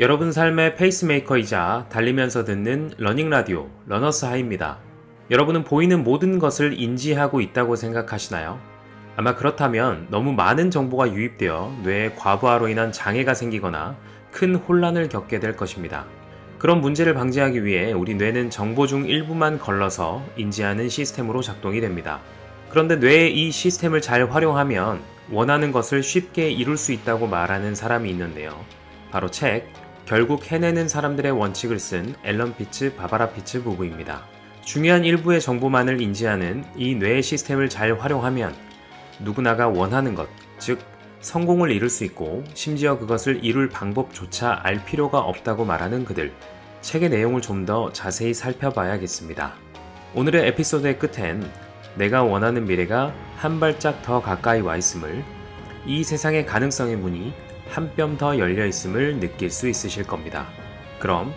여러분 삶의 페이스메이커이자 달리면서 듣는 러닝 라디오 러너스 하이입니다. 여러분은 보이는 모든 것을 인지하고 있다고 생각하시나요? 아마 그렇다면 너무 많은 정보가 유입되어 뇌의 과부하로 인한 장애가 생기거나 큰 혼란을 겪게 될 것입니다. 그런 문제를 방지하기 위해 우리 뇌는 정보 중 일부만 걸러서 인지하는 시스템으로 작동이 됩니다. 그런데 뇌의 이 시스템을 잘 활용하면 원하는 것을 쉽게 이룰 수 있다고 말하는 사람이 있는데요. 바로 결국 해내는 사람들의 원칙을 쓴 앨런 피츠, 바바라 피츠 부부입니다. 중요한 일부의 정보만을 인지하는 이 뇌의 시스템을 잘 활용하면 누구나가 원하는 것, 즉 성공을 이룰 수 있고 심지어 그것을 이룰 방법조차 알 필요가 없다고 말하는 그들. 책의 내용을 좀 더 자세히 살펴봐야겠습니다. 오늘의 에피소드의 끝엔 내가 원하는 미래가 한 발짝 더 가까이 와 있음을, 이 세상의 가능성의 문이 한 뼘 더 열려 있음을 느낄 수 있으실 겁니다. 그럼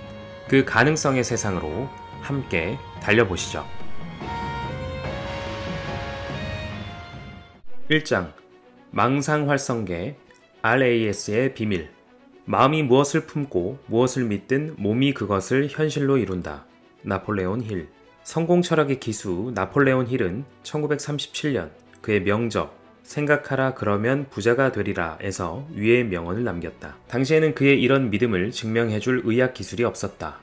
그 가능성의 세상으로 함께 달려보시죠. 1장 망상활성계 RAS의 비밀. 마음이 무엇을 품고 무엇을 믿든 몸이 그것을 현실로 이룬다. 나폴레온 힐. 성공 철학의 기수 나폴레온 힐은 1937년 그의 명적 생각하라 그러면 부자가 되리라 에서 위의 명언을 남겼다. 당시에는 그의 이런 믿음을 증명해줄 의학 기술이 없었다.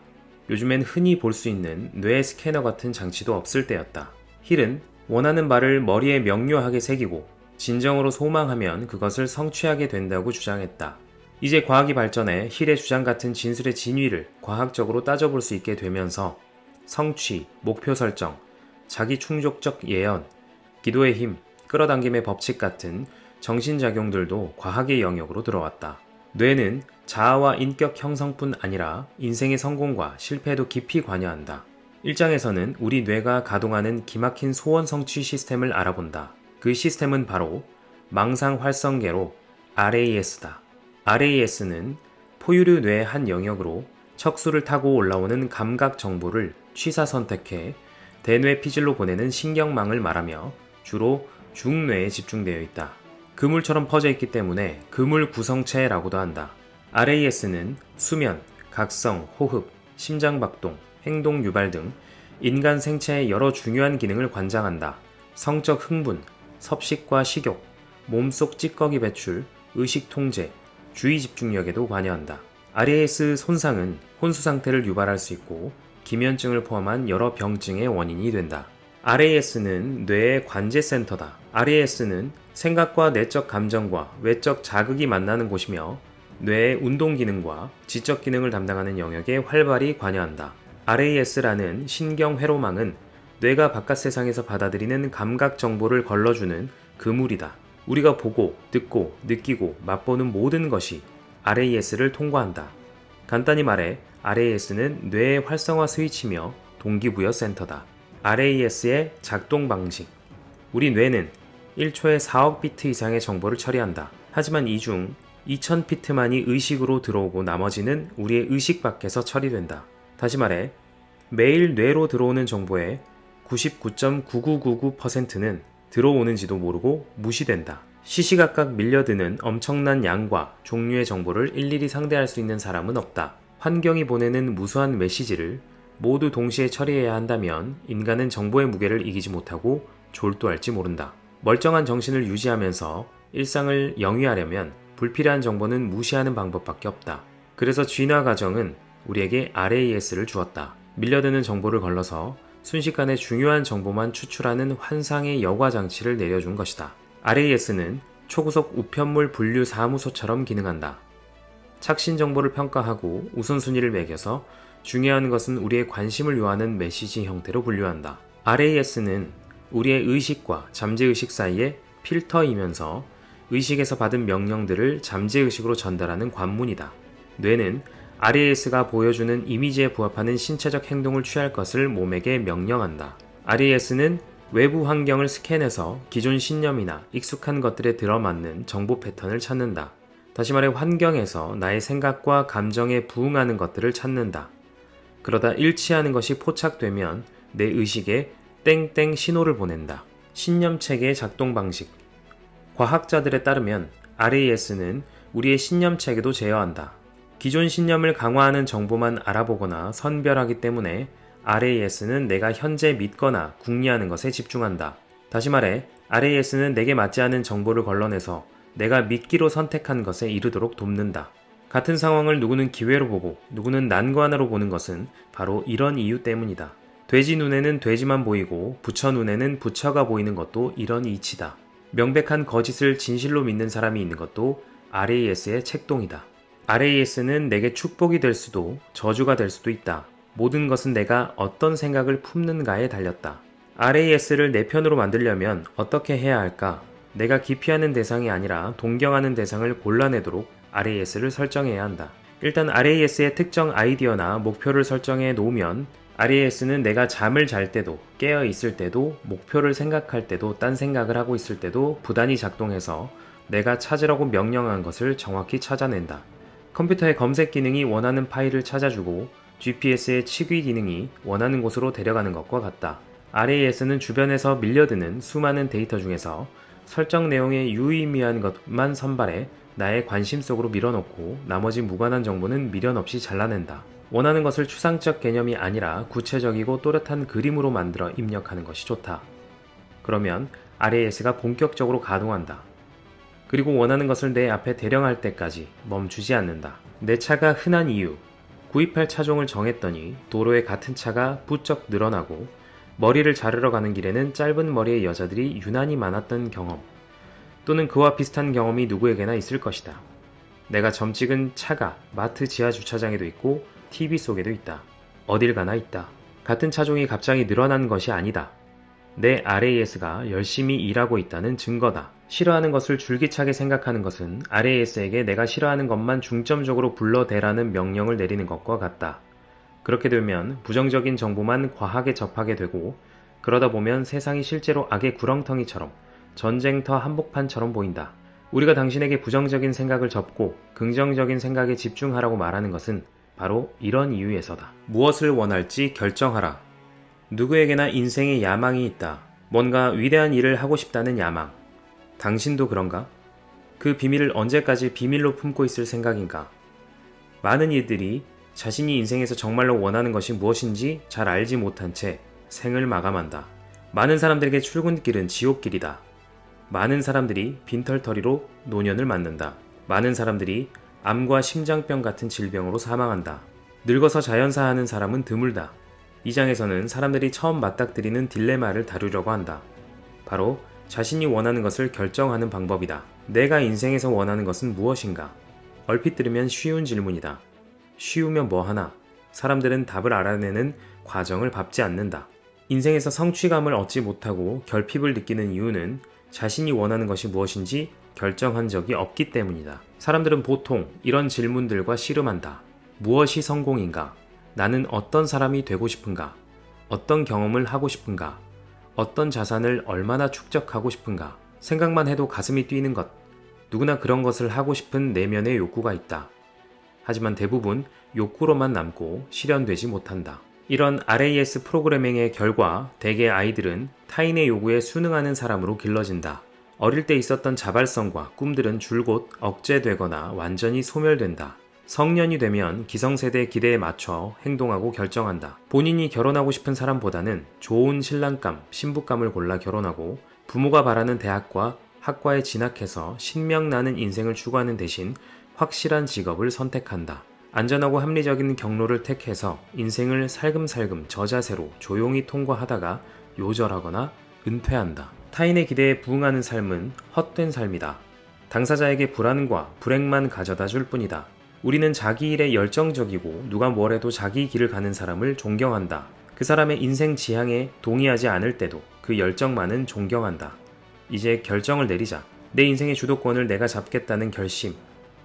요즘엔 흔히 볼 수 있는 뇌 스캐너 같은 장치도 없을 때였다. 힐은 원하는 바를 머리에 명료하게 새기고 진정으로 소망하면 그것을 성취하게 된다고 주장했다. 이제 과학이 발전해 힐의 주장 같은 진술의 진위를 과학적으로 따져볼 수 있게 되면서 성취, 목표 설정, 자기 충족적 예언, 기도의 힘, 끌어당김의 법칙 같은 정신작용들도 과학의 영역으로 들어왔다. 뇌는 자아와 인격 형성뿐 아니라 인생의 성공과 실패에도 깊이 관여한다. 1장에서는 우리 뇌가 가동하는 기막힌 소원 성취 시스템을 알아본다. 그 시스템은 바로 망상활성계로 RAS다. RAS는 포유류 뇌의 한 영역으로 척수를 타고 올라오는 감각 정보를 취사 선택해 대뇌 피질로 보내는 신경망을 말하며 주로 중뇌에 집중되어 있다. 그물처럼 퍼져 있기 때문에 그물 구성체라고도 한다. RAS는 수면, 각성, 호흡, 심장박동, 행동 유발 등 인간 생체의 여러 중요한 기능을 관장한다. 성적 흥분, 섭식과 식욕, 몸속 찌꺼기 배출, 의식 통제, 주의 집중력에도 관여한다. RAS 손상은 혼수 상태를 유발할 수 있고 기면증을 포함한 여러 병증의 원인이 된다. RAS는 뇌의 관제센터다. RAS는 생각과 내적 감정과 외적 자극이 만나는 곳이며 뇌의 운동 기능과 지적 기능을 담당하는 영역에 활발히 관여한다. RAS라는 신경 회로망은 뇌가 바깥 세상에서 받아들이는 감각 정보를 걸러주는 그물이다. 우리가 보고, 듣고, 느끼고, 맛보는 모든 것이 RAS를 통과한다. 간단히 말해 RAS는 뇌의 활성화 스위치며 동기부여 센터다. RAS의 작동 방식. 우리 뇌는 1초에 4억 비트 이상의 정보를 처리한다. 하지만 이 중 2000비트만이 의식으로 들어오고 나머지는 우리의 의식 밖에서 처리된다. 다시 말해 매일 뇌로 들어오는 정보의 99.9999%는 들어오는지도 모르고 무시된다. 시시각각 밀려드는 엄청난 양과 종류의 정보를 일일이 상대할 수 있는 사람은 없다. 환경이 보내는 무수한 메시지를 모두 동시에 처리해야 한다면 인간은 정보의 무게를 이기지 못하고 졸도할지 모른다. 멀쩡한 정신을 유지하면서 일상을 영위하려면 불필요한 정보는 무시하는 방법밖에 없다. 그래서 진화 과정은 우리에게 RAS를 주었다. 밀려드는 정보를 걸러서 순식간에 중요한 정보만 추출하는 환상의 여과 장치를 내려준 것이다. RAS는 초고속 우편물 분류 사무소처럼 기능한다. 착신 정보를 평가하고 우선순위를 매겨서 중요한 것은 우리의 관심을 요하는 메시지 형태로 분류한다. RAS는 우리의 의식과 잠재의식 사이의 필터이면서 의식에서 받은 명령들을 잠재의식으로 전달하는 관문이다. 뇌는 RAS가 보여주는 이미지에 부합하는 신체적 행동을 취할 것을 몸에게 명령한다. RAS는 외부 환경을 스캔해서 기존 신념이나 익숙한 것들에 들어맞는 정보 패턴을 찾는다. 다시 말해 환경에서 나의 생각과 감정에 부응하는 것들을 찾는다. 그러다 일치하는 것이 포착되면 내 의식에 땡땡 신호를 보낸다. 신념체계의 작동 방식. 과학자들에 따르면 RAS는 우리의 신념체계도 제어한다. 기존 신념을 강화하는 정보만 알아보거나 선별하기 때문에 RAS는 내가 현재 믿거나 궁리하는 것에 집중한다. 다시 말해, RAS는 내게 맞지 않은 정보를 걸러내서 내가 믿기로 선택한 것에 이르도록 돕는다. 같은 상황을 누구는 기회로 보고 누구는 난관으로 보는 것은 바로 이런 이유 때문이다. 돼지 눈에는 돼지만 보이고 부처 눈에는 부처가 보이는 것도 이런 이치다. 명백한 거짓을 진실로 믿는 사람이 있는 것도 RAS의 책동이다. RAS는 내게 축복이 될 수도 저주가 될 수도 있다. 모든 것은 내가 어떤 생각을 품는가에 달렸다. RAS를 내 편으로 만들려면 어떻게 해야 할까? 내가 기피하는 대상이 아니라 동경하는 대상을 골라내도록 RAS를 설정해야 한다. 일단 RAS의 특정 아이디어나 목표를 설정해 놓으면 RAS는 내가 잠을 잘 때도, 깨어 있을 때도, 목표를 생각할 때도, 딴 생각을 하고 있을 때도 부단히 작동해서 내가 찾으라고 명령한 것을 정확히 찾아낸다. 컴퓨터의 검색 기능이 원하는 파일을 찾아주고 GPS의 치귀 기능이 원하는 곳으로 데려가는 것과 같다. RAS는 주변에서 밀려드는 수많은 데이터 중에서 설정 내용에 유의미한 것만 선발해 나의 관심 속으로 밀어넣고 나머지 무관한 정보는 미련 없이 잘라낸다. 원하는 것을 추상적 개념이 아니라 구체적이고 또렷한 그림으로 만들어 입력하는 것이 좋다. 그러면 RAS가 본격적으로 가동한다. 그리고 원하는 것을 내 앞에 대령할 때까지 멈추지 않는다. 내 차가 흔한 이유. 구입할 차종을 정했더니 도로에 같은 차가 부쩍 늘어나고 머리를 자르러 가는 길에는 짧은 머리의 여자들이 유난히 많았던 경험. 또는 그와 비슷한 경험이 누구에게나 있을 것이다. 내가 점 찍은 차가 마트 지하 주차장에도 있고 TV 속에도 있다. 어딜 가나 있다. 같은 차종이 갑자기 늘어난 것이 아니다. 내 RAS가 열심히 일하고 있다는 증거다. 싫어하는 것을 줄기차게 생각하는 것은 RAS에게 내가 싫어하는 것만 중점적으로 불러대라는 명령을 내리는 것과 같다. 그렇게 되면 부정적인 정보만 과하게 접하게 되고 그러다 보면 세상이 실제로 악의 구렁텅이처럼 전쟁터 한복판처럼 보인다. 우리가 당신에게 부정적인 생각을 접고 긍정적인 생각에 집중하라고 말하는 것은 바로 이런 이유에서다. 무엇을 원할지 결정하라. 누구에게나 인생에 야망이 있다. 뭔가 위대한 일을 하고 싶다는 야망. 당신도 그런가? 그 비밀을 언제까지 비밀로 품고 있을 생각인가? 많은 이들이 자신이 인생에서 정말로 원하는 것이 무엇인지 잘 알지 못한 채 생을 마감한다. 많은 사람들에게 출근길은 지옥길이다. 많은 사람들이 빈털터리로 노년을 맞는다. 많은 사람들이 암과 심장병 같은 질병으로 사망한다. 늙어서 자연사하는 사람은 드물다. 이 장에서는 사람들이 처음 맞닥뜨리는 딜레마를 다루려고 한다. 바로 자신이 원하는 것을 결정하는 방법이다. 내가 인생에서 원하는 것은 무엇인가? 얼핏 들으면 쉬운 질문이다. 쉬우면 뭐하나? 사람들은 답을 알아내는 과정을 밟지 않는다. 인생에서 성취감을 얻지 못하고 결핍을 느끼는 이유는 자신이 원하는 것이 무엇인지 결정한 적이 없기 때문이다. 사람들은 보통 이런 질문들과 씨름한다. 무엇이 성공인가? 나는 어떤 사람이 되고 싶은가? 어떤 경험을 하고 싶은가? 어떤 자산을 얼마나 축적하고 싶은가? 생각만 해도 가슴이 뛰는 것. 누구나 그런 것을 하고 싶은 내면의 욕구가 있다. 하지만 대부분 욕구로만 남고 실현되지 못한다. 이런 RAS 프로그래밍의 결과 대개 아이들은 타인의 요구에 순응하는 사람으로 길러진다. 어릴 때 있었던 자발성과 꿈들은 줄곧 억제되거나 완전히 소멸된다. 성년이 되면 기성세대의 기대에 맞춰 행동하고 결정한다. 본인이 결혼하고 싶은 사람보다는 좋은 신랑감, 신부감을 골라 결혼하고 부모가 바라는 대학과 학과에 진학해서 신명나는 인생을 추구하는 대신 확실한 직업을 선택한다. 안전하고 합리적인 경로를 택해서 인생을 살금살금 저자세로 조용히 통과하다가 요절하거나 은퇴한다. 타인의 기대에 부응하는 삶은 헛된 삶이다. 당사자에게 불안과 불행만 가져다 줄 뿐이다. 우리는 자기 일에 열정적이고 누가 뭐래도 자기 길을 가는 사람을 존경한다. 그 사람의 인생 지향에 동의하지 않을 때도 그 열정만은 존경한다. 이제 결정을 내리자. 내 인생의 주도권을 내가 잡겠다는 결심.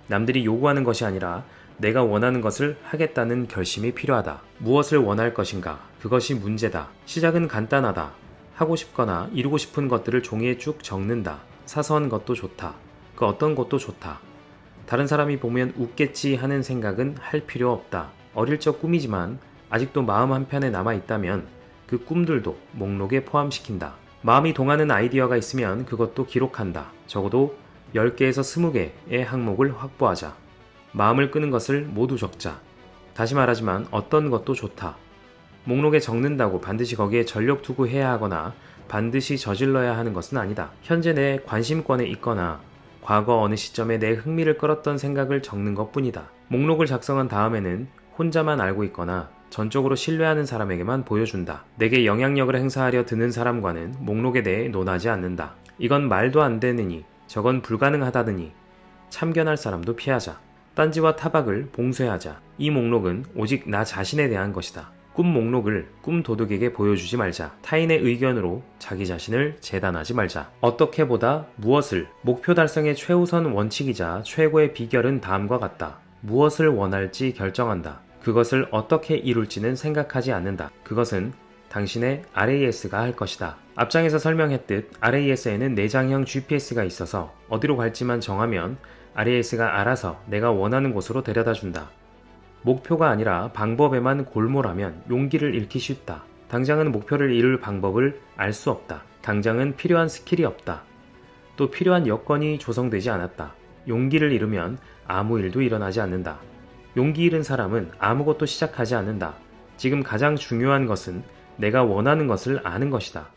남들이 요구하는 것이 아니라 내가 원하는 것을 하겠다는 결심이 필요하다. 무엇을 원할 것인가? 그것이 문제다. 시작은 간단하다. 하고 싶거나 이루고 싶은 것들을 종이에 쭉 적는다. 사소한 것도 좋다. 그 어떤 것도 좋다. 다른 사람이 보면 웃겠지 하는 생각은 할 필요 없다. 어릴 적 꿈이지만 아직도 마음 한편에 남아있다면 그 꿈들도 목록에 포함시킨다. 마음이 동하는 아이디어가 있으면 그것도 기록한다. 적어도 10개에서 20개의 항목을 확보하자. 마음을 끄는 것을 모두 적자. 다시 말하지만 어떤 것도 좋다. 목록에 적는다고 반드시 거기에 전력 투구해야 하거나 반드시 저질러야 하는 것은 아니다. 현재 내 관심권에 있거나 과거 어느 시점에 내 흥미를 끌었던 생각을 적는 것뿐이다. 목록을 작성한 다음에는 혼자만 알고 있거나 전적으로 신뢰하는 사람에게만 보여준다. 내게 영향력을 행사하려 드는 사람과는 목록에 대해 논하지 않는다. 이건 말도 안 되느니 저건 불가능하다느니 참견할 사람도 피하자. 딴지와 타박을 봉쇄하자. 이 목록은 오직 나 자신에 대한 것이다. 꿈 목록을 꿈 도둑에게 보여주지 말자. 타인의 의견으로 자기 자신을 재단하지 말자. 어떻게 보다 무엇을 목표 달성의 최우선 원칙이자 최고의 비결은 다음과 같다. 무엇을 원할지 결정한다. 그것을 어떻게 이룰지는 생각하지 않는다. 그것은 당신의 RAS가 할 것이다. 앞장에서 설명했듯 RAS에는 내장형 GPS가 있어서 어디로 갈지만 정하면 RAS가 알아서 내가 원하는 곳으로 데려다 준다. 목표가 아니라 방법에만 골몰하면 용기를 잃기 쉽다. 당장은 목표를 이룰 방법을 알 수 없다. 당장은 필요한 스킬이 없다. 또 필요한 여건이 조성되지 않았다. 용기를 잃으면 아무 일도 일어나지 않는다. 용기 잃은 사람은 아무것도 시작하지 않는다. 지금 가장 중요한 것은 내가 원하는 것을 아는 것이다.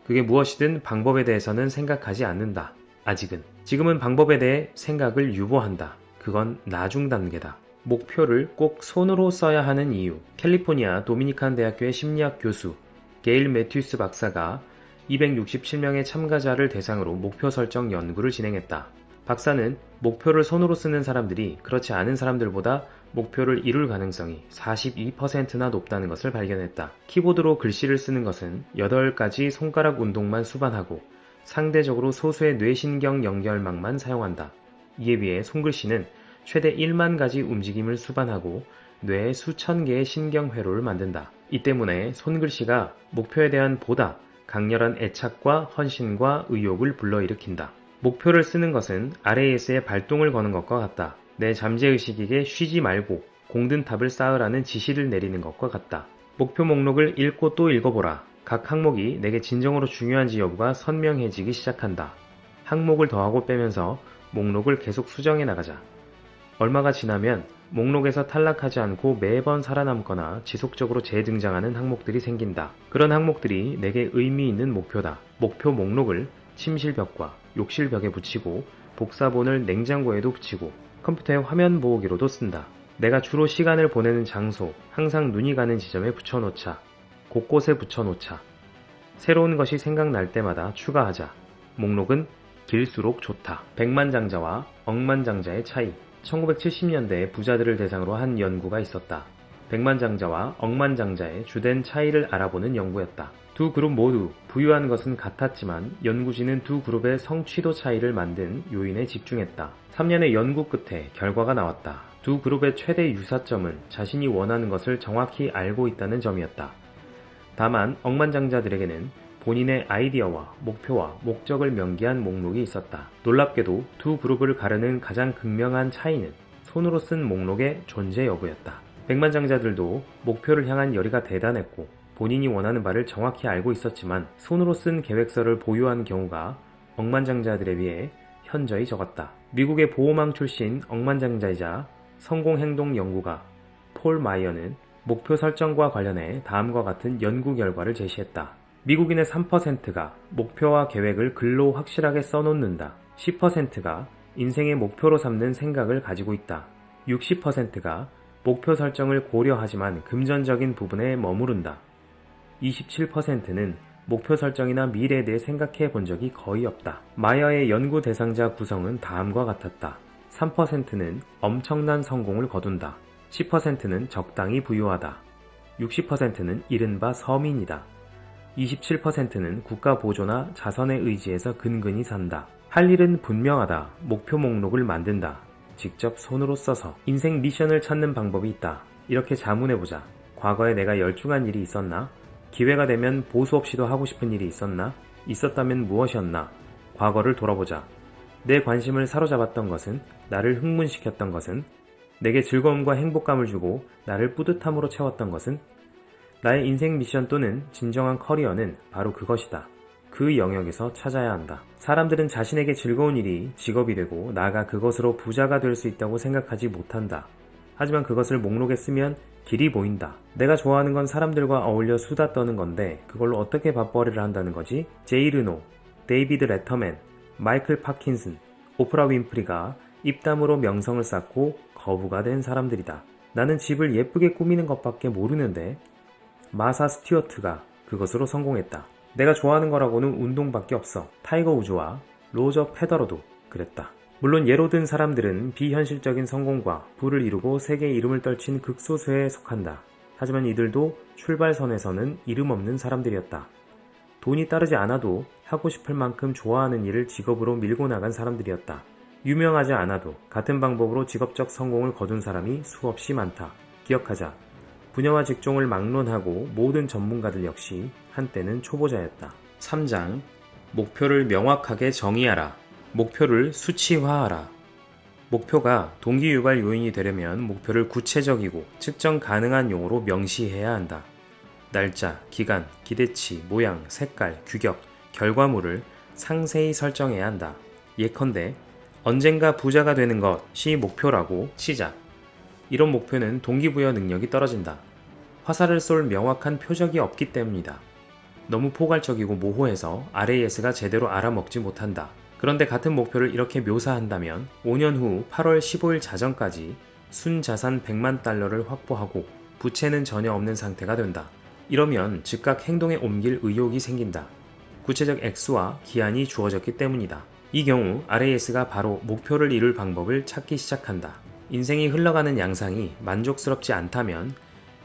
그게 무엇이든 방법에 대해서는 생각하지 않는다. 아직은. 지금은 방법에 대해 생각을 유보한다. 그건 나중 단계다. 목표를 꼭 손으로 써야 하는 이유. 캘리포니아 도미니칸 대학교의 심리학 교수 게일 매튜스 박사가 267명의 참가자를 대상으로 목표 설정 연구를 진행했다. 박사는 목표를 손으로 쓰는 사람들이 그렇지 않은 사람들보다 목표를 이룰 가능성이 42%나 높다는 것을 발견했다. 키보드로 글씨를 쓰는 것은 8가지 손가락 운동만 수반하고 상대적으로 소수의 뇌신경 연결망만 사용한다. 이에 비해 손글씨는 최대 1만 가지 움직임을 수반하고 뇌에 수천 개의 신경회로를 만든다. 이 때문에 손글씨가 목표에 대한 보다 강렬한 애착과 헌신과 의욕을 불러일으킨다. 목표를 쓰는 것은 RAS의 발동을 거는 것과 같다. 내 잠재의식에게 쉬지 말고 공든탑을 쌓으라는 지시를 내리는 것과 같다. 목표 목록을 읽고 또 읽어보라. 각 항목이 내게 진정으로 중요한지 여부가 선명해지기 시작한다. 항목을 더하고 빼면서 목록을 계속 수정해 나가자. 얼마가 지나면 목록에서 탈락하지 않고 매번 살아남거나 지속적으로 재등장하는 항목들이 생긴다. 그런 항목들이 내게 의미 있는 목표다. 목표 목록을 침실벽과 욕실벽에 붙이고 복사본을 냉장고에도 붙이고 컴퓨터의 화면 보호기로도 쓴다. 내가 주로 시간을 보내는 장소, 항상 눈이 가는 지점에 붙여놓자. 곳곳에 붙여놓자. 새로운 것이 생각날 때마다 추가하자. 목록은 길수록 좋다. 백만장자와 억만장자의 차이. 1970년대에 부자들을 대상으로 한 연구가 있었다. 백만장자와 억만장자의 주된 차이를 알아보는 연구였다. 두 그룹 모두 부유한 것은 같았지만 연구진은 두 그룹의 성취도 차이를 만든 요인에 집중했다. 3년의 연구 끝에 결과가 나왔다. 두 그룹의 최대 유사점은 자신이 원하는 것을 정확히 알고 있다는 점이었다. 다만 억만장자들에게는 본인의 아이디어와 목표와 목적을 명기한 목록이 있었다. 놀랍게도 두 그룹을 가르는 가장 극명한 차이는 손으로 쓴 목록의 존재 여부였다. 백만장자들도 목표를 향한 열의가 대단했고 본인이 원하는 바를 정확히 알고 있었지만 손으로 쓴 계획서를 보유한 경우가 억만장자들에 비해 현저히 적었다. 미국의 보호망 출신 억만장자이자 성공행동 연구가 폴 마이어는 목표 설정과 관련해 다음과 같은 연구 결과를 제시했다. 미국인의 3%가 목표와 계획을 글로 확실하게 써놓는다. 10%가 인생의 목표로 삼는 생각을 가지고 있다. 60%가 목표 설정을 고려하지만 금전적인 부분에 머무른다. 27%는 목표 설정이나 미래에 대해 생각해 본 적이 거의 없다. 마이어의 연구 대상자 구성은 다음과 같았다. 3%는 엄청난 성공을 거둔다. 10%는 적당히 부유하다. 60%는 이른바 서민이다. 27%는 국가 보조나 자선의 의지에서 근근히 산다. 할 일은 분명하다. 목표 목록을 만든다. 직접 손으로 써서. 인생 미션을 찾는 방법이 있다. 이렇게 자문해보자. 과거에 내가 열중한 일이 있었나? 기회가 되면 보수 없이도 하고 싶은 일이 있었나? 있었다면 무엇이었나? 과거를 돌아보자. 내 관심을 사로잡았던 것은, 나를 흥분시켰던 것은, 내게 즐거움과 행복감을 주고 나를 뿌듯함으로 채웠던 것은, 나의 인생 미션 또는 진정한 커리어는 바로 그것이다. 그 영역에서 찾아야 한다. 사람들은 자신에게 즐거운 일이 직업이 되고 나아가 그것으로 부자가 될 수 있다고 생각하지 못한다. 하지만 그것을 목록에 쓰면 길이 보인다. 내가 좋아하는 건 사람들과 어울려 수다 떠는 건데 그걸로 어떻게 밥벌이를 한다는 거지? 제이 르노, 데이비드 레터맨, 마이클 파킨슨, 오프라 윈프리가 입담으로 명성을 쌓고 거부가 된 사람들이다. 나는 집을 예쁘게 꾸미는 것밖에 모르는데 마사 스튜어트가 그것으로 성공했다. 내가 좋아하는 거라고는 운동밖에 없어. 타이거 우즈와 로저 페더러도 그랬다. 물론 예로 든 사람들은 비현실적인 성공과 부를 이루고 세계의 이름을 떨친 극소수에 속한다. 하지만 이들도 출발선에서는 이름 없는 사람들이었다. 돈이 따르지 않아도 하고 싶을 만큼 좋아하는 일을 직업으로 밀고 나간 사람들이었다. 유명하지 않아도 같은 방법으로 직업적 성공을 거둔 사람이 수없이 많다. 기억하자. 분야와 직종을 막론하고 모든 전문가들 역시 한때는 초보자였다. 3장. 목표를 명확하게 정의하라. 목표를 수치화하라. 목표가 동기유발 요인이 되려면 목표를 구체적이고 측정 가능한 용어로 명시해야 한다. 날짜, 기간, 기대치, 모양, 색깔, 규격, 결과물을 상세히 설정해야 한다. 예컨대 언젠가 부자가 되는 것이 목표라고 치자. 이런 목표는 동기부여 능력이 떨어진다. 화살을 쏠 명확한 표적이 없기 때문이다. 너무 포괄적이고 모호해서 RAS가 제대로 알아먹지 못한다. 그런데 같은 목표를 이렇게 묘사한다면 5년 후 8월 15일 자정까지 순자산 100만 달러를 확보하고 부채는 전혀 없는 상태가 된다. 이러면 즉각 행동에 옮길 의욕이 생긴다. 구체적 액수와 기한이 주어졌기 때문이다. 이 경우 RAS가 바로 목표를 이룰 방법을 찾기 시작한다. 인생이 흘러가는 양상이 만족스럽지 않다면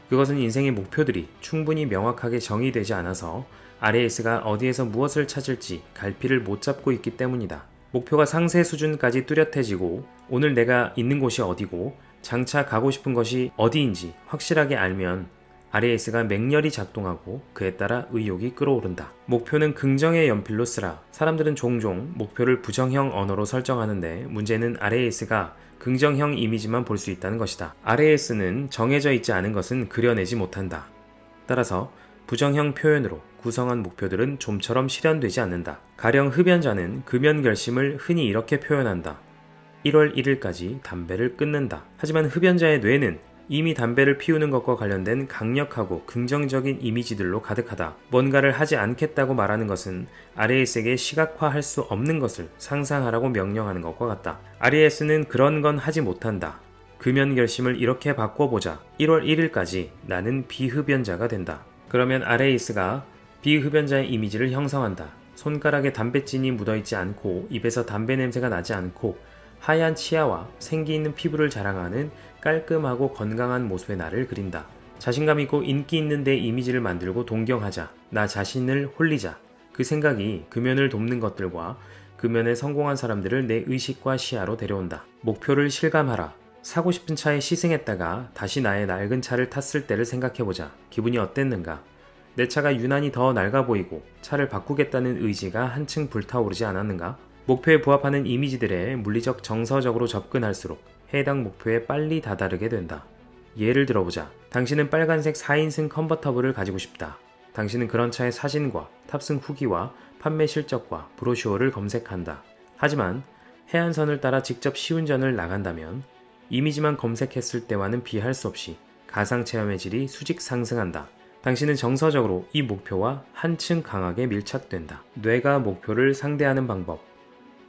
그것은 인생의 목표들이 충분히 명확하게 정의되지 않아서 RAS가 어디에서 무엇을 찾을지 갈피를 못 잡고 있기 때문이다. 목표가 상세 수준까지 뚜렷해지고 오늘 내가 있는 곳이 어디고 장차 가고 싶은 것이 어디인지 확실하게 알면 RAS가 맹렬히 작동하고 그에 따라 의욕이 끌어오른다. 목표는 긍정의 연필로 쓰라. 사람들은 종종 목표를 부정형 언어로 설정하는데 문제는 RAS가 긍정형 이미지만 볼 수 있다는 것이다. RAS는 정해져 있지 않은 것은 그려내지 못한다. 따라서 부정형 표현으로 구성한 목표들은 좀처럼 실현되지 않는다. 가령 흡연자는 금연 결심을 흔히 이렇게 표현한다. 1월 1일까지 담배를 끊는다. 하지만 흡연자의 뇌는 이미 담배를 피우는 것과 관련된 강력하고 긍정적인 이미지들로 가득하다. 뭔가를 하지 않겠다고 말하는 것은 RAS에게 시각화할 수 없는 것을 상상하라고 명령하는 것과 같다. RAS는 그런 건 하지 못한다. 금연 결심을 이렇게 바꿔보자. 1월 1일까지 나는 비흡연자가 된다. 그러면 RAS가 비흡연자의 이미지를 형성한다. 손가락에 담배진이 묻어있지 않고 입에서 담배 냄새가 나지 않고 하얀 치아와 생기 있는 피부를 자랑하는 깔끔하고 건강한 모습의 나를 그린다. 자신감 있고 인기 있는 내 이미지를 만들고 동경하자. 나 자신을 홀리자. 그 생각이 금연을 돕는 것들과 금연에 성공한 사람들을 내 의식과 시야로 데려온다. 목표를 실감하라. 사고 싶은 차에 시승했다가 다시 나의 낡은 차를 탔을 때를 생각해보자. 기분이 어땠는가? 내 차가 유난히 더 낡아 보이고 차를 바꾸겠다는 의지가 한층 불타오르지 않았는가? 목표에 부합하는 이미지들에 물리적 정서적으로 접근할수록 해당 목표에 빨리 다다르게 된다. 예를 들어보자. 당신은 빨간색 4인승 컨버터블을 가지고 싶다. 당신은 그런 차의 사진과 탑승 후기와 판매 실적과 브로슈어를 검색한다. 하지만 해안선을 따라 직접 시운전을 나간다면 이미지만 검색했을 때와는 비할 수 없이 가상체험의 질이 수직 상승한다. 당신은 정서적으로 이 목표와 한층 강하게 밀착된다. 뇌가 목표를 상대하는 방법.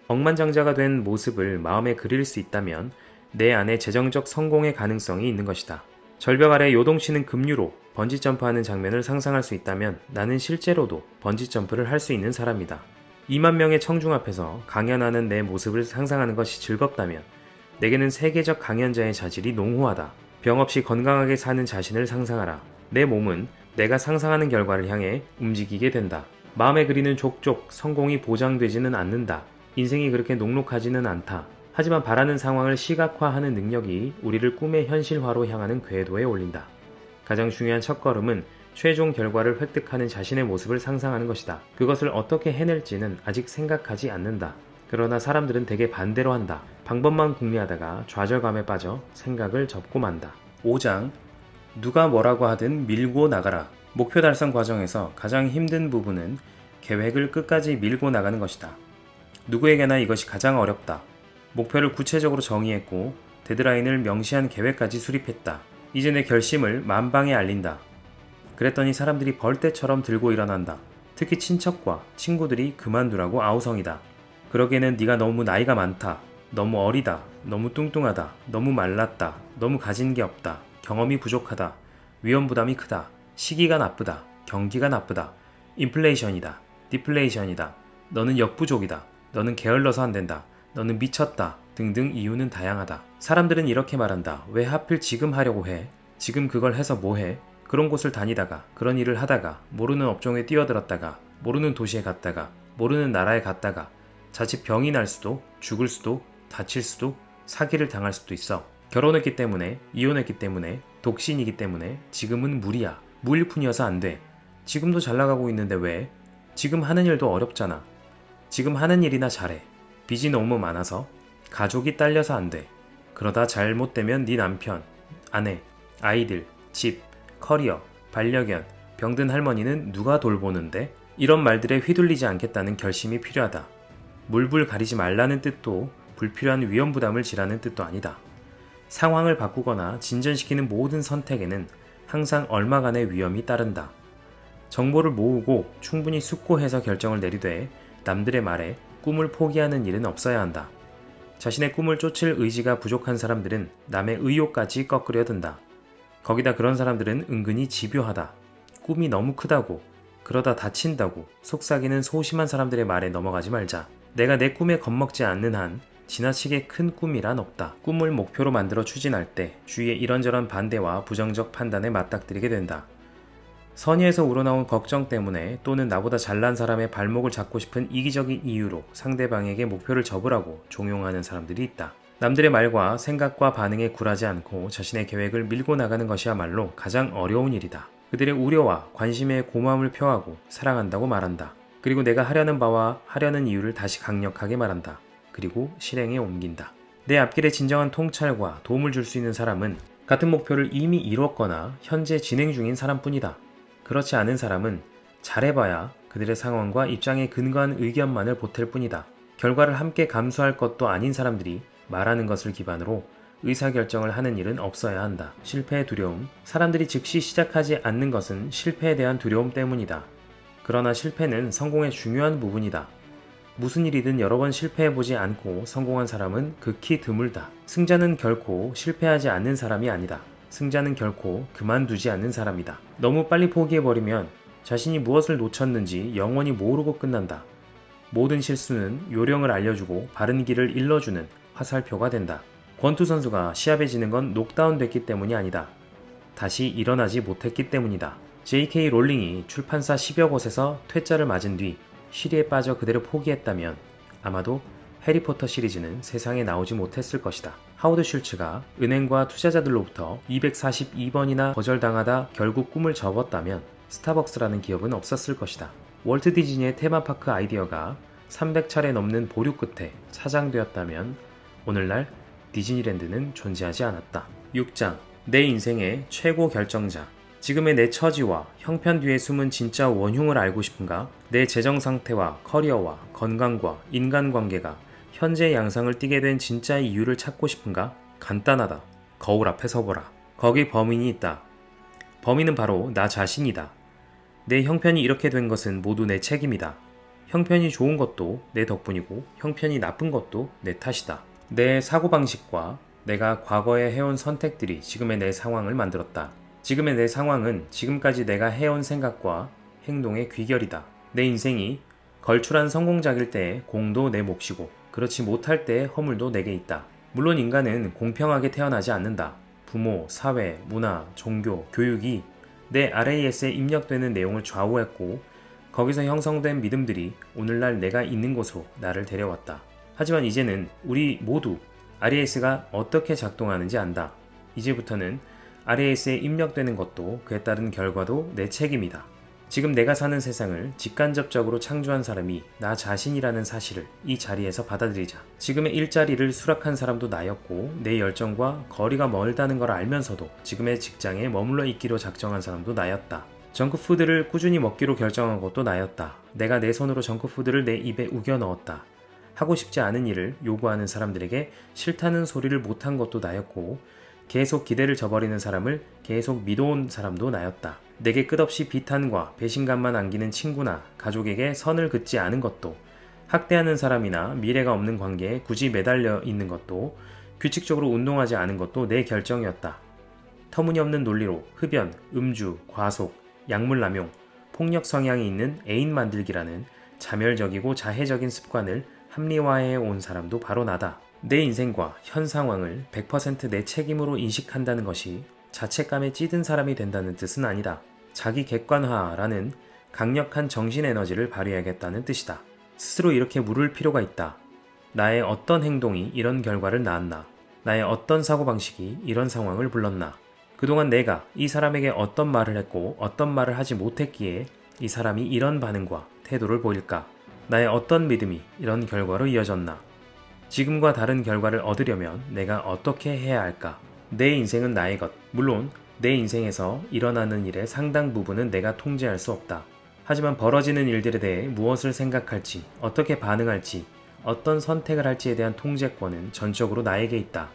억만장자가 된 모습을 마음에 그릴 수 있다면 내 안에 재정적 성공의 가능성이 있는 것이다. 절벽 아래 요동치는 급류로 번지점프하는 장면을 상상할 수 있다면 나는 실제로도 번지점프를 할 수 있는 사람이다. 2만 명의 청중 앞에서 강연하는 내 모습을 상상하는 것이 즐겁다면 내게는 세계적 강연자의 자질이 농후하다. 병 없이 건강하게 사는 자신을 상상하라. 내 몸은 내가 상상하는 결과를 향해 움직이게 된다. 마음에 그리는 족족 성공이 보장되지는 않는다. 인생이 그렇게 녹록하지는 않다. 하지만 바라는 상황을 시각화하는 능력이 우리를 꿈의 현실화로 향하는 궤도에 올린다. 가장 중요한 첫걸음은 최종 결과를 획득하는 자신의 모습을 상상하는 것이다. 그것을 어떻게 해낼지는 아직 생각하지 않는다. 그러나 사람들은 대개 반대로 한다. 방법만 궁리하다가 좌절감에 빠져 생각을 접고 만다. 5장. 누가 뭐라고 하든 밀고 나가라. 목표 달성 과정에서 가장 힘든 부분은 계획을 끝까지 밀고 나가는 것이다. 누구에게나 이것이 가장 어렵다. 목표를 구체적으로 정의했고 데드라인을 명시한 계획까지 수립했다. 이제 내 결심을 만방에 알린다. 그랬더니 사람들이 벌떼처럼 들고 일어난다. 특히 친척과 친구들이 그만두라고 아우성이다. 그러기에는 네가 너무 나이가 많다. 너무 어리다. 너무 뚱뚱하다. 너무 말랐다. 너무 가진 게 없다. 경험이 부족하다. 위험 부담이 크다. 시기가 나쁘다. 경기가 나쁘다. 인플레이션이다. 디플레이션이다. 너는 역부족이다. 너는 게을러서 안 된다. 너는 미쳤다. 등등 이유는 다양하다. 사람들은 이렇게 말한다. 왜 하필 지금 하려고 해? 지금 그걸 해서 뭐 해? 그런 곳을 다니다가, 그런 일을 하다가, 모르는 업종에 뛰어들었다가, 모르는 도시에 갔다가, 모르는 나라에 갔다가, 자칫 병이 날 수도, 죽을 수도, 다칠 수도, 사기를 당할 수도 있어. 결혼했기 때문에, 이혼했기 때문에, 독신이기 때문에 지금은 무리야. 무일 뿐이어서 안 돼. 지금도 잘 나가고 있는데 왜? 지금 하는 일도 어렵잖아. 지금 하는 일이나 잘해. 빚이 너무 많아서, 가족이 딸려서 안 돼. 그러다 잘못되면 네 남편, 아내, 아이들, 집, 커리어, 반려견, 병든 할머니는 누가 돌보는데? 이런 말들에 휘둘리지 않겠다는 결심이 필요하다. 물불 가리지 말라는 뜻도 불필요한 위험 부담을 지라는 뜻도 아니다. 상황을 바꾸거나 진전시키는 모든 선택에는 항상 얼마간의 위험이 따른다. 정보를 모으고 충분히 숙고해서 결정을 내리되 남들의 말에 꿈을 포기하는 일은 없어야 한다. 자신의 꿈을 쫓을 의지가 부족한 사람들은 남의 의욕까지 꺾으려 든다. 거기다 그런 사람들은 은근히 집요하다. 꿈이 너무 크다고, 그러다 다친다고 속삭이는 소심한 사람들의 말에 넘어가지 말자. 내가 내 꿈에 겁먹지 않는 한 지나치게 큰 꿈이란 없다. 꿈을 목표로 만들어 추진할 때 주위의 이런저런 반대와 부정적 판단에 맞닥뜨리게 된다. 선의에서 우러나온 걱정 때문에 또는 나보다 잘난 사람의 발목을 잡고 싶은 이기적인 이유로 상대방에게 목표를 접으라고 종용하는 사람들이 있다. 남들의 말과 생각과 반응에 굴하지 않고 자신의 계획을 밀고 나가는 것이야말로 가장 어려운 일이다. 그들의 우려와 관심에 고마움을 표하고 사랑한다고 말한다. 그리고 내가 하려는 바와 하려는 이유를 다시 강력하게 말한다. 그리고 실행에 옮긴다. 내 앞길에 진정한 통찰과 도움을 줄 수 있는 사람은 같은 목표를 이미 이뤘거나 현재 진행 중인 사람뿐이다. 그렇지 않은 사람은 잘해봐야 그들의 상황과 입장에 근거한 의견만을 보탤 뿐이다. 결과를 함께 감수할 것도 아닌 사람들이 말하는 것을 기반으로 의사결정을 하는 일은 없어야 한다. 실패의 두려움. 사람들이 즉시 시작하지 않는 것은 실패에 대한 두려움 때문이다. 그러나 실패는 성공의 중요한 부분이다. 무슨 일이든 여러 번 실패해보지 않고 성공한 사람은 극히 드물다. 승자는 결코 실패하지 않는 사람이 아니다. 승자는 결코 그만두지 않는 사람이다. 너무 빨리 포기해버리면 자신이 무엇을 놓쳤는지 영원히 모르고 끝난다. 모든 실수는 요령을 알려주고 바른 길을 일러주는 화살표가 된다. 권투 선수가 시합에 지는 건 녹다운 됐기 때문이 아니다. 다시 일어나지 못했기 때문이다. J.K. 롤링이 출판사 10여 곳에서 퇴짜를 맞은 뒤 시리에 빠져 그대로 포기했다면 아마도 해리포터 시리즈는 세상에 나오지 못했을 것이다. 하워드 슐츠가 은행과 투자자들로부터 242번이나 거절당하다 결국 꿈을 접었다면 스타벅스라는 기업은 없었을 것이다. 월트 디즈니의 테마파크 아이디어가 300차례 넘는 보류 끝에 차장되었다면 오늘날 디즈니랜드는 존재하지 않았다. 6장. 내 인생의 최고 결정자. 지금의 내 처지와 형편 뒤에 숨은 진짜 원흉을 알고 싶은가? 내 재정 상태와 커리어와 건강과 인간관계가 현재의 양상을 띠게 된 진짜의 이유를 찾고 싶은가? 간단하다. 거울 앞에 서보라. 거기 범인이 있다. 범인은 바로 나 자신이다. 내 형편이 이렇게 된 것은 모두 내 책임이다. 형편이 좋은 것도 내 덕분이고 형편이 나쁜 것도 내 탓이다. 내 사고방식과 내가 과거에 해온 선택들이 지금의 내 상황을 만들었다. 지금의 내 상황은 지금까지 내가 해온 생각과 행동의 귀결이다. 내 인생이 걸출한 성공작일 때의 공도 내 몫이고 그렇지 못할 때의 허물도 내게 있다. 물론 인간은 공평하게 태어나지 않는다. 부모, 사회, 문화, 종교, 교육이 내 RAS에 입력되는 내용을 좌우했고 거기서 형성된 믿음들이 오늘날 내가 있는 곳으로 나를 데려왔다. 하지만 이제는 우리 모두 RAS가 어떻게 작동하는지 안다. 이제부터는 RAS에 입력되는 것도 그에 따른 결과도 내 책임이다. 지금 내가 사는 세상을 직간접적으로 창조한 사람이 나 자신이라는 사실을 이 자리에서 받아들이자. 지금의 일자리를 수락한 사람도 나였고 내 열정과 거리가 멀다는 걸 알면서도 지금의 직장에 머물러 있기로 작정한 사람도 나였다. 정크푸드를 꾸준히 먹기로 결정한 것도 나였다. 내가 내 손으로 정크푸드를 내 입에 우겨 넣었다. 하고 싶지 않은 일을 요구하는 사람들에게 싫다는 소리를 못한 것도 나였고, 계속 기대를 저버리는 사람을 계속 믿어온 사람도 나였다. 내게 끝없이 비탄과 배신감만 안기는 친구나 가족에게 선을 긋지 않은 것도, 학대하는 사람이나 미래가 없는 관계에 굳이 매달려 있는 것도, 규칙적으로 운동하지 않은 것도 내 결정이었다. 터무니없는 논리로 흡연, 음주, 과속, 약물 남용, 폭력 성향이 있는 애인 만들기라는 자멸적이고 자해적인 습관을 합리화해 온 사람도 바로 나다. 내 인생과 현 상황을 100% 내 책임으로 인식한다는 것이 자책감에 찌든 사람이 된다는 뜻은 아니다. 자기 객관화라는 강력한 정신 에너지를 발휘해야겠다는 뜻이다. 스스로 이렇게 물을 필요가 있다. 나의 어떤 행동이 이런 결과를 낳았나? 나의 어떤 사고방식이 이런 상황을 불렀나? 그동안 내가 이 사람에게 어떤 말을 했고 어떤 말을 하지 못했기에 이 사람이 이런 반응과 태도를 보일까? 나의 어떤 믿음이 이런 결과로 이어졌나? 지금과 다른 결과를 얻으려면 내가 어떻게 해야 할까? 내 인생은 나의 것. 물론 내 인생에서 일어나는 일의 상당 부분은 내가 통제할 수 없다. 하지만 벌어지는 일들에 대해 무엇을 생각할지, 어떻게 반응할지, 어떤 선택을 할지에 대한 통제권은 전적으로 나에게 있다.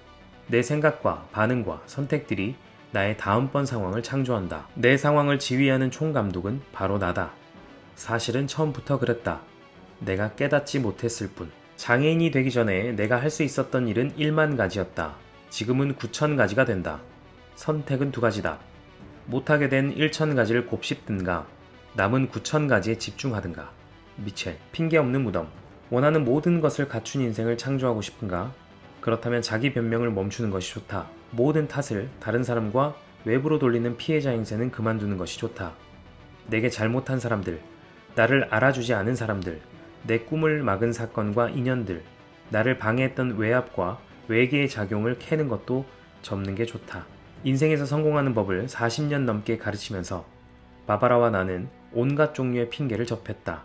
내 생각과 반응과 선택들이 나의 다음번 상황을 창조한다. 내 상황을 지휘하는 총감독은 바로 나다. 사실은 처음부터 그랬다. 내가 깨닫지 못했을 뿐. 장애인이 되기 전에 내가 할 수 있었던 일은 1만 가지였다. 지금은 9천 가지가 된다. 선택은 2가지다. 못하게 된 1천 가지를 곱씹든가 남은 9천 가지에 집중하든가. 미첼, 핑계 없는 무덤. 원하는 모든 것을 갖춘 인생을 창조하고 싶은가? 그렇다면 자기 변명을 멈추는 것이 좋다. 모든 탓을 다른 사람과 외부로 돌리는 피해자 행세는 그만두는 것이 좋다. 내게 잘못한 사람들, 나를 알아주지 않은 사람들, 내 꿈을 막은 사건과 인연들, 나를 방해했던 외압과 외계의 작용을 캐는 것도 접는 게 좋다. 인생에서 성공하는 법을 40년 넘게 가르치면서 바바라와 나는 온갖 종류의 핑계를 접했다.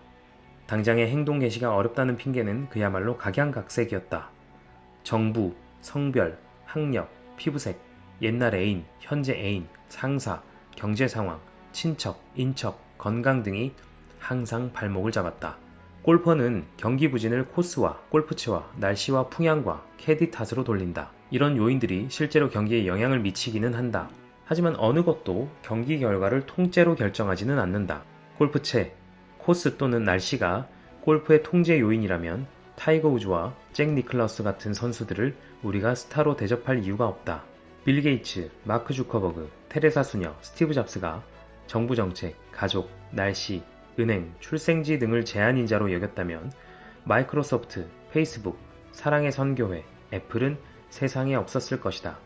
당장의 행동 개시가 어렵다는 핑계는 그야말로 각양각색이었다. 정부, 성별, 학력, 피부색, 옛날 애인, 현재 애인, 상사, 경제 상황, 친척, 인척, 건강 등이 항상 발목을 잡았다. 골퍼는 경기 부진을 코스와 골프채와 날씨와 풍향과 캐디 탓으로 돌린다. 이런 요인들이 실제로 경기에 영향을 미치기는 한다. 하지만 어느 것도 경기 결과를 통째로 결정하지는 않는다. 골프채, 코스 또는 날씨가 골프의 통제 요인이라면 타이거 우즈와 잭 니클라우스 같은 선수들을 우리가 스타로 대접할 이유가 없다. 빌 게이츠, 마크 주커버그, 테레사 수녀, 스티브 잡스가 정부 정책, 가족, 날씨, 은행, 출생지 등을 제한인자로 여겼다면 마이크로소프트, 페이스북, 사랑의 선교회, 애플은 세상에 없었을 것이다.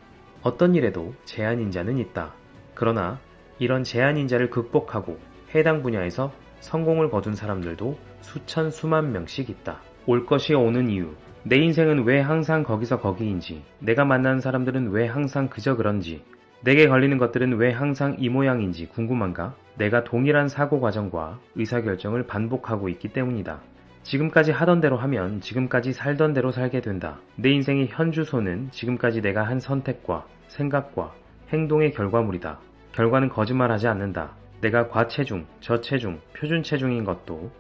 어떤 일에도 제한인자는 있다. 그러나 이런 제한인자를 극복하고 해당 분야에서 성공을 거둔 사람들도 수천 수만 명씩 있다. 올 것이 오는 이유, 내 인생은 왜 항상 거기서 거기인지, 내가 만난 사람들은 왜 항상 그저 그런지, 내게 걸리는 것들은 왜 항상 이 모양인지 궁금한가? 내가 동일한 사고 과정과 의사결정을 반복하고 있기 때문이다. 지금까지 하던 대로 하면 지금까지 살던 대로 살게 된다. 내 인생의 현주소는 지금까지 내가 한 선택과 생각과 행동의 결과물이다. 결과는 거짓말하지 않는다. 내가 과체중, 저체중, 표준체중인 것도,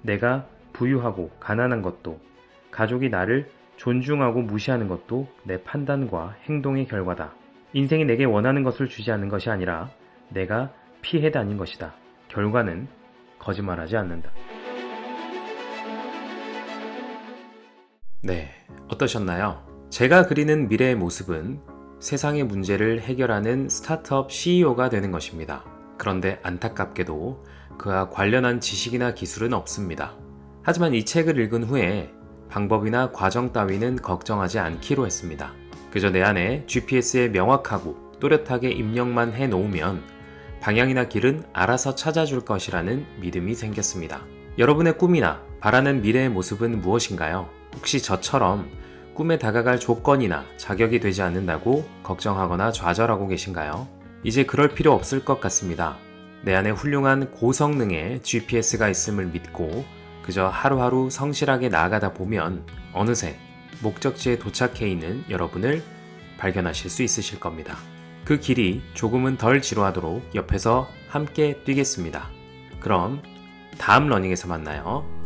내가 부유하고 가난한 것도, 가족이 나를 존중하고 무시하는 것도 내 판단과 행동의 결과다. 인생이 내게 원하는 것을 주지 않는 것이 아니라 내가 피해 다닌 것이다. 결과는 거짓말하지 않는다. 네, 어떠셨나요? 제가 그리는 미래의 모습은 세상의 문제를 해결하는 스타트업 CEO가 되는 것입니다. 그런데 안타깝게도 그와 관련한 지식이나 기술은 없습니다. 하지만 이 책을 읽은 후에 방법이나 과정 따위는 걱정하지 않기로 했습니다. 그저 내 안에 GPS에 명확하고 또렷하게 입력만 해놓으면 방향이나 길은 알아서 찾아줄 것이라는 믿음이 생겼습니다. 여러분의 꿈이나 바라는 미래의 모습은 무엇인가요? 혹시 저처럼 꿈에 다가갈 조건이나 자격이 되지 않는다고 걱정하거나 좌절하고 계신가요? 이제 그럴 필요 없을 것 같습니다. 내 안에 훌륭한 고성능의 GPS가 있음을 믿고 그저 하루하루 성실하게 나아가다 보면 어느새 목적지에 도착해 있는 여러분을 발견하실 수 있으실 겁니다. 그 길이 조금은 덜 지루하도록 옆에서 함께 뛰겠습니다. 그럼 다음 러닝에서 만나요.